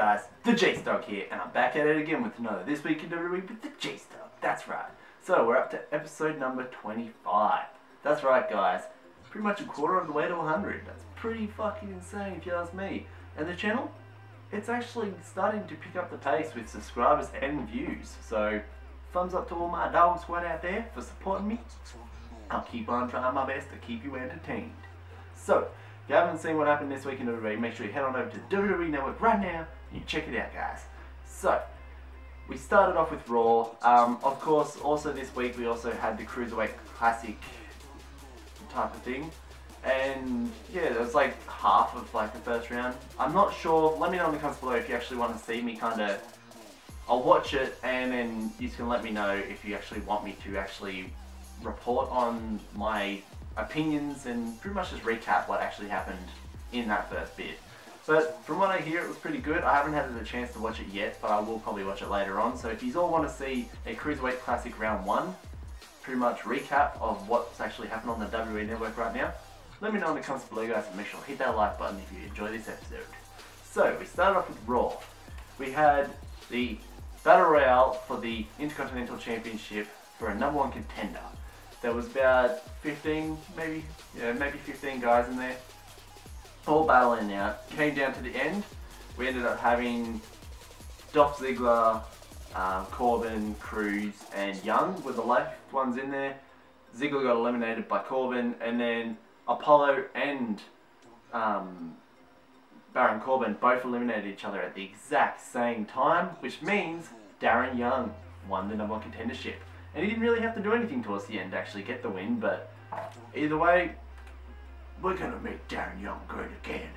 guys? TheJaseDawg here, and I'm back at it again with another This Week in WWE with TheJaseDawg. That's right. So we're up to episode number 25. That's right, guys. Pretty much a quarter of the way to 100. That's pretty fucking insane if you ask me. And the channel, it's actually starting to pick up the pace with subscribers and views. So thumbs up to all my dog squad out there for supporting me. I'll keep on trying my best to keep you entertained. So, if you haven't seen what happened this week in WWE, make sure you head on over to the WWE Network right now and you check it out, guys. So, we started off with Raw. Of course, also this week we also had the Cruiserweight Classic type of thing. And yeah, it was like half of like the first round. I'm not sure. Let me know in the comments below if you actually want to see me kind of... I'll watch it and then you can let me know if you actually want me to actually report on my opinions and pretty much just recap what actually happened in that first bit. But from what I hear, it was pretty good. I haven't had the chance to watch it yet, but I will probably watch it later on. So if you all want to see a Cruiserweight Classic Round 1, pretty much recap of what's actually happened on the WWE Network right now, let me know in the comments below, guys, and make sure to hit that like button if you enjoy this episode. So we started off with Raw. We had the Battle Royale for the Intercontinental Championship for a #1 contender. There was about 15, maybe 15 guys in there, all battling out. Came down to the end. We ended up having Dolph Ziggler, Corbin, Cruz, and Young were the last ones in there. Ziggler got eliminated by Corbin, and then Apollo and Baron Corbin both eliminated each other at the exact same time, which means Darren Young won the #1 contendership. And he didn't really have to do anything towards the end to actually get the win, but either way, we're going to make Darren Young great again.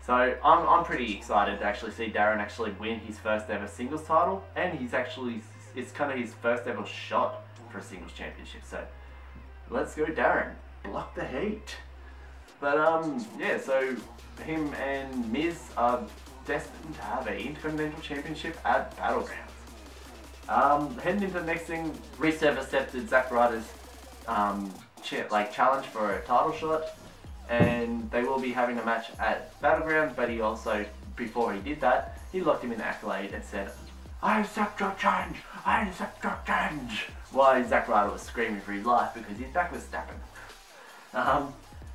So I'm pretty excited to actually see Darren actually win his first ever singles title, and it's kind of his first ever shot for a singles championship. So let's go Darren, block the heat. But yeah, so him and Miz are destined to have a Intercontinental Championship at Battlegrounds. Heading into the next thing, Rusev accepted Zack Ryder's challenge for a title shot, and they will be having a match at Battlegrounds, but he also, before he did that, he locked him in Accolade and said, "I accept your challenge! I accept your challenge!" While Zack Ryder was screaming for his life because his back was snapping.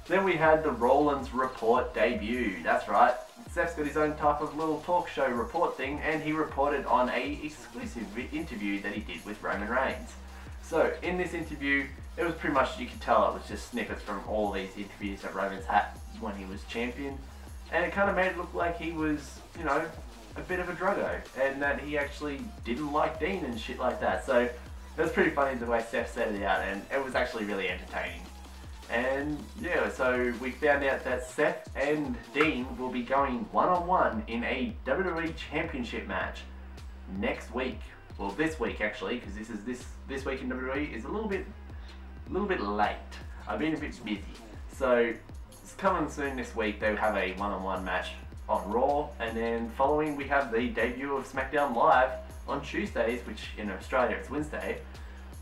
Then we had the Rollins Report debut. That's right. Seth's got his own type of little talk show report thing, and he reported on a exclusive interview that he did with Roman Reigns. So in this interview, it was pretty much, you could tell it was just snippets from all these interviews that Roman's had when he was champion, and it kind of made it look like he was, you know, a bit of a druggo, and that he actually didn't like Dean and shit like that. So it was pretty funny the way Seth said it out, and it was actually really entertaining. And yeah, so we found out that Seth and Dean will be going one-on-one in a WWE Championship match next week. Well, this week actually, because this week in WWE is a little bit late. I've been a bit busy, so it's coming soon this week. They have a one-on-one match on Raw, and then following we have the debut of SmackDown Live on Tuesdays, which in Australia it's Wednesday,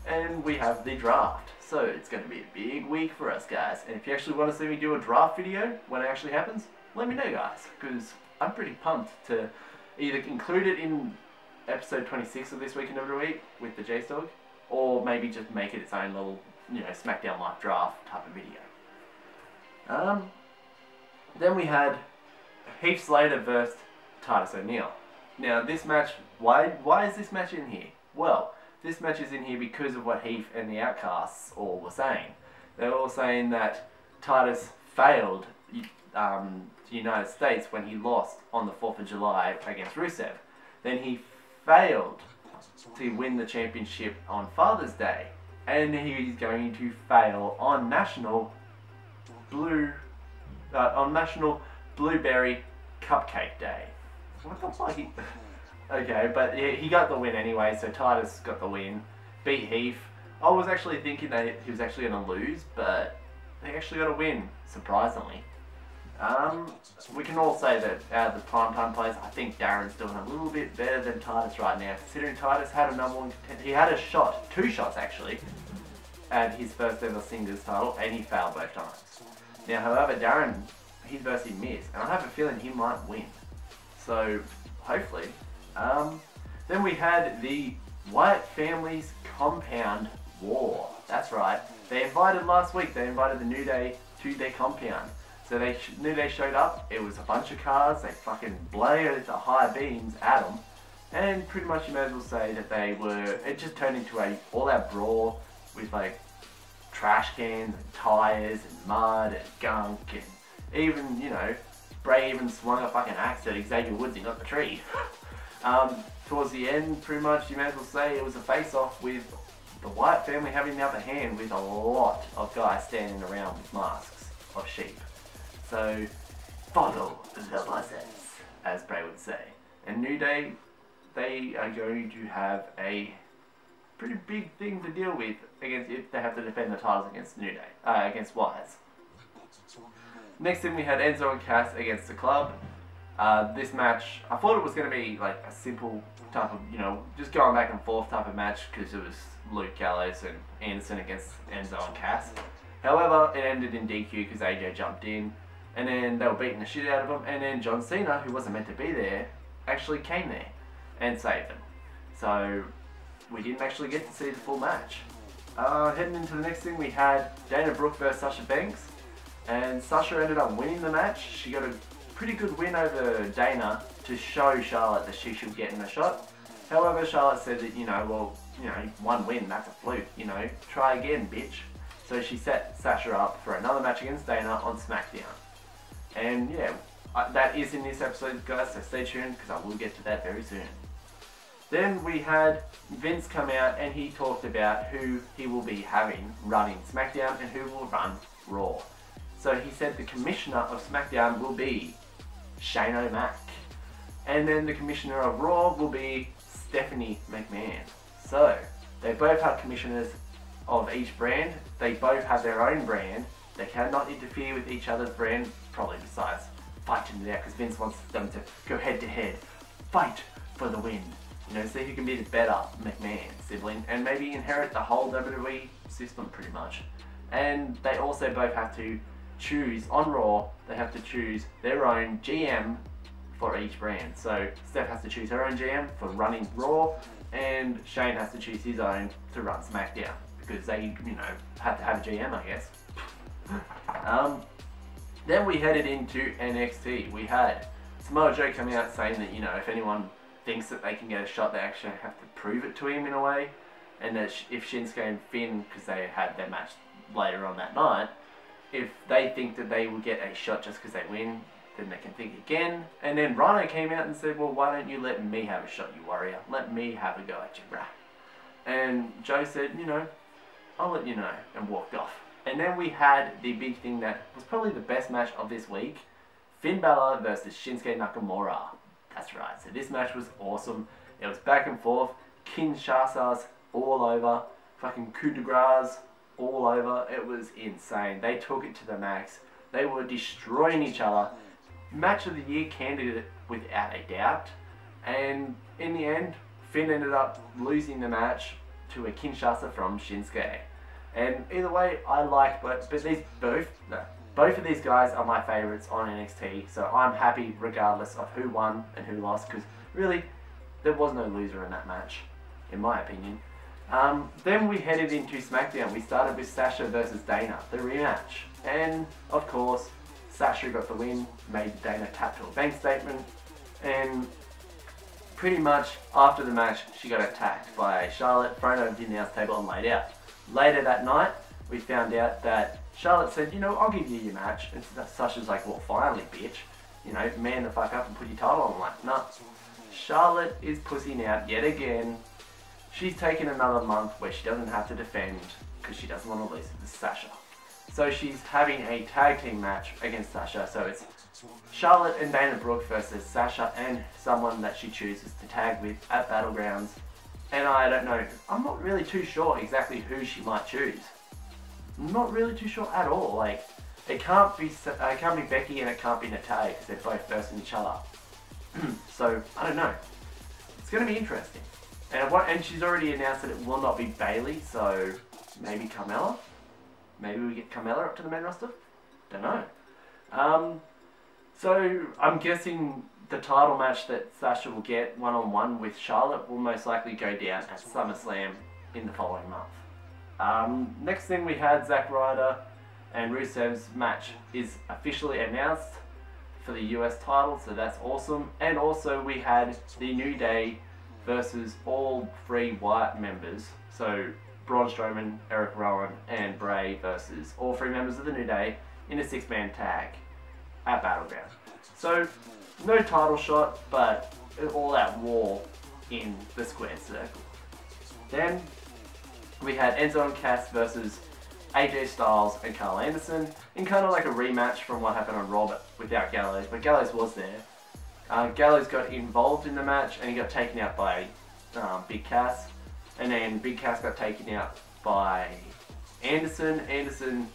and we have the draft. So it's going to be a big week for us, guys. And if you actually want to see me do a draft video when it actually happens, let me know, guys, because I'm pretty pumped to either include it in episode 26 of This Week in WWE with the TheJaseDawg, or maybe just make it its own little, you know, SmackDown Live draft type of video. Then we had Heath Slater versus Titus O'Neil. Now this match, why is this match in here? Well, this match is in here because of what Heath and the Outcasts all were saying. They were all saying that Titus failed the United States when he lost on the 4th of July against Rusev. Then he failed to win the championship on Father's Day. And he's going to fail on National Blueberry Cupcake Day. What the fuck? Okay, but yeah, he got the win anyway, so Titus got the win, beat Heath. I was actually thinking that he was actually going to lose, but he actually got a win, surprisingly. We can all say that out of the primetime players, I think Darren's doing a little bit better than Titus right now, considering Titus had a #1 contender. He had a shot, 2 shots actually, at his first ever singles title, and he failed both times. Now, however, Darren, he's versus Miz, and I have a feeling he might win. So hopefully. Then we had the Wyatt family's compound war. That's right. They invited last week. They invited the New Day to their compound. So New Day showed up. It was a bunch of cars. They fucking blared the high beams at them. And pretty much you may as well say that it just turned into a all-out brawl with like trash cans and tyres and mud and gunk, and even, you know, Bray even swung a fucking axe at Xavier Woods and got the tree. Towards the end, pretty much you may as well say it was a face-off with the Wyatt family having the upper hand with a lot of guys standing around with masks of sheep. So, follow the process, as Bray would say. And New Day, they are going to have a pretty big thing to deal with if they have to defend the titles against New Day, against Wyatts. Next thing we had Enzo and Cass against the Club. This match, I thought it was going to be like a simple type of, you know, just going back and forth type of match because it was Luke Gallows and Anderson against Enzo and Cass. However, it ended in DQ because AJ jumped in, and then they were beating the shit out of him, and then John Cena, who wasn't meant to be there, actually came there and saved them. So we didn't actually get to see the full match. Heading into the next thing, we had Dana Brooke versus Sasha Banks, and Sasha ended up winning the match. She got a pretty good win over Dana to show Charlotte that she should get in the shot. However, Charlotte said that, you know, well, you know, one win, that's a fluke, you know, try again, bitch. So she set Sasha up for another match against Dana on SmackDown. And yeah, that is in this episode, guys, so stay tuned because I will get to that very soon. Then we had Vince come out and he talked about who he will be having running SmackDown and who will run Raw. So he said the commissioner of SmackDown will be Shane O'Mac. And then the commissioner of Raw will be Stephanie McMahon. So they both have commissioners of each brand. They both have their own brand. They cannot interfere with each other's brand, probably besides fighting it out because Vince wants them to go head to head, fight for the win. You know, see who can be the better McMahon sibling and maybe inherit the whole WWE system pretty much. And they also both have to choose, on Raw, they have to choose their own GM for each brand. So Steph has to choose her own GM for running Raw, and Shane has to choose his own to run SmackDown because they, you know, have to have a GM, I guess. Then we headed into NXT. We had Samoa Joe coming out saying that, you know, if anyone thinks that they can get a shot, they actually have to prove it to him in a way. And that if Shinsuke and Finn, because they had their match later on that night, if they think that they will get a shot just because they win, then they can think again. And then Rhino came out and said, well, why don't you let me have a shot, you warrior? Let me have a go at you, brah. And Joe said, you know, I'll let you know, and walked off. And then we had the big thing that was probably the best match of this week, Finn Balor versus Shinsuke Nakamura. That's right, so this match was awesome. It was back and forth, Kinshasas all over, fucking coup de grace all over. It was insane. They took it to the max. They were destroying each other. Match of the year candidate without a doubt. And in the end, Finn ended up losing the match to a Kinshasa from Shinsuke. And either way, I like, but these both of these guys are my favourites on NXT, so I'm happy regardless of who won and who lost, because really, there was no loser in that match, in my opinion. Then we headed into SmackDown. We started with Sasha versus Dana, the rematch. And, of course, Sasha got the win, made Dana tap to a bank statement, and pretty much after the match, she got attacked by Charlotte, thrown over the announce table and laid out. Later that night, we found out that Charlotte said, you know, I'll give you your match. And Sasha's like, well, finally, bitch. You know, man the fuck up and put your title on. I'm like, nah. Charlotte is pussing out yet again. She's taken another month where she doesn't have to defend because she doesn't want to lose to Sasha. So she's having a tag team match against Sasha. So it's Charlotte and Dana Brooke versus Sasha and someone that she chooses to tag with at Battlegrounds. And I don't know, I'm not really too sure exactly who she might choose. I'm not really too sure at all. Like, it can't be Becky and it can't be Natalya because they're both versing each other. So, I don't know. It's going to be interesting. And she's already announced that it will not be Bayley, so maybe Carmella? Maybe we get Carmella up to the main roster? Don't know. So, I'm guessing the title match that Sasha will get one-on-one with Charlotte will most likely go down at SummerSlam in the following month. Next thing we had, Zack Ryder and Rusev's match is officially announced for the US title, so that's awesome. And also we had the New Day versus all 3 Wyatt members, so Braun Strowman, Eric Rowan and Bray versus all 3 members of the New Day in a 6-man tag at Battleground. So no title shot, but an all-out war in the square circle. Then we had Enzo and Cass versus AJ Styles and Carl Anderson in kind of like a rematch from what happened on Raw but without Gallows, but Gallows was there. Gallows got involved in the match and he got taken out by Big Cass, and then Big Cass got taken out by Anderson. Anderson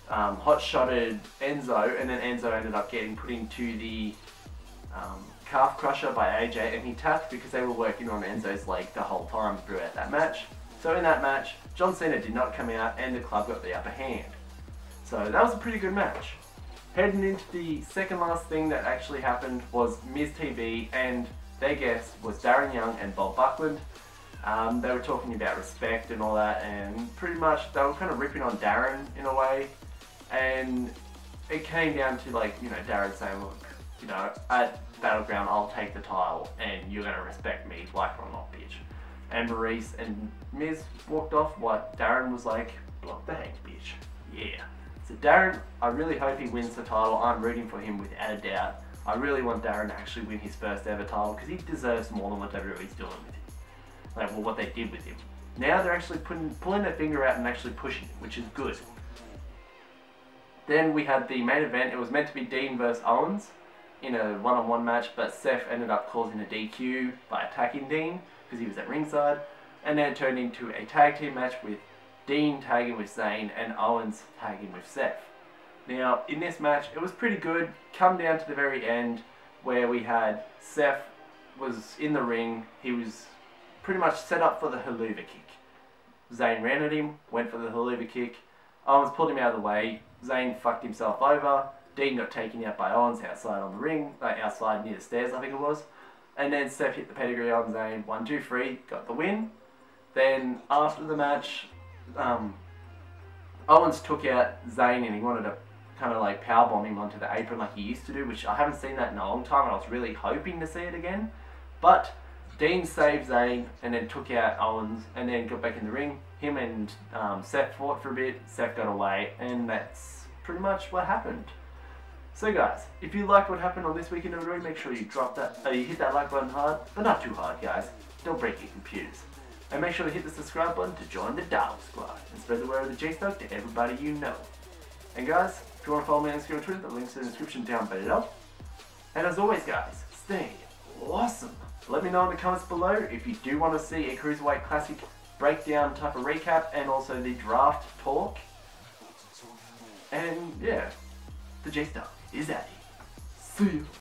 hot-shotted Enzo, and then Enzo ended up getting put into the calf crusher by AJ, and he tapped because they were working on Enzo's leg the whole time throughout that match. So in that match, John Cena did not come out and the club got the upper hand. So that was a pretty good match. Heading into the second last thing that actually happened was Miz TV, and their guest was Darren Young and Bob Buckland. They were talking about respect and all that, and pretty much they were kind of ripping on Darren in a way. And it came down to, like, you know, Darren saying, look, you know, at Battleground I'll take the title and you're going to respect me, like it or not, bitch. And Maurice and Miz walked off while Darren was like, block the hate, bitch. Yeah. So Darren, I really hope he wins the title. I'm rooting for him without a doubt. I really want Darren to actually win his first ever title because he deserves more than what WWE's doing with him. Like, well, what they did with him. Now they're actually pulling their finger out and actually pushing him, which is good. Then we had the main event. It was meant to be Dean versus Owens in a one-on-one match, but Seth ended up causing a DQ by attacking Dean because he was at ringside, and then it turned into a tag team match with Dean tagging with Zayn and Owens tagging with Seth. Now, in this match, it was pretty good, come down to the very end where we had Seth was in the ring. He was pretty much set up for the haluva kick. Zayn ran at him, went for the haluva kick. Owens pulled him out of the way. Zayn fucked himself over. Dean got taken out by Owens outside on the ring, outside near the stairs, I think it was. And then Seth hit the pedigree on Zayn. 1, 2, 3, got the win. Then after the match, Owens took out Zayn and he wanted to kind of like powerbomb him onto the apron like he used to do, which I haven't seen that in a long time, and I was really hoping to see it again. But Dean saved Zayn and then took out Owens and then got back in the ring. Him and Seth fought for a bit. Seth got away, and that's pretty much what happened. So guys, if you liked what happened on this week in WWE, make sure you drop that, you hit that like button hard, but not too hard, guys. Don't break your computers. And make sure to hit the subscribe button to join the Dawg Squad and spread the word of the TheJaseDawg to everybody you know. And guys, if you want to follow me on Instagram and Twitter, the links in the description down below. And as always, guys, stay awesome. Let me know in the comments below if you do want to see a Cruiserweight Classic breakdown type of recap and also the draft talk. And yeah, the TheJaseDawg is at it. See you.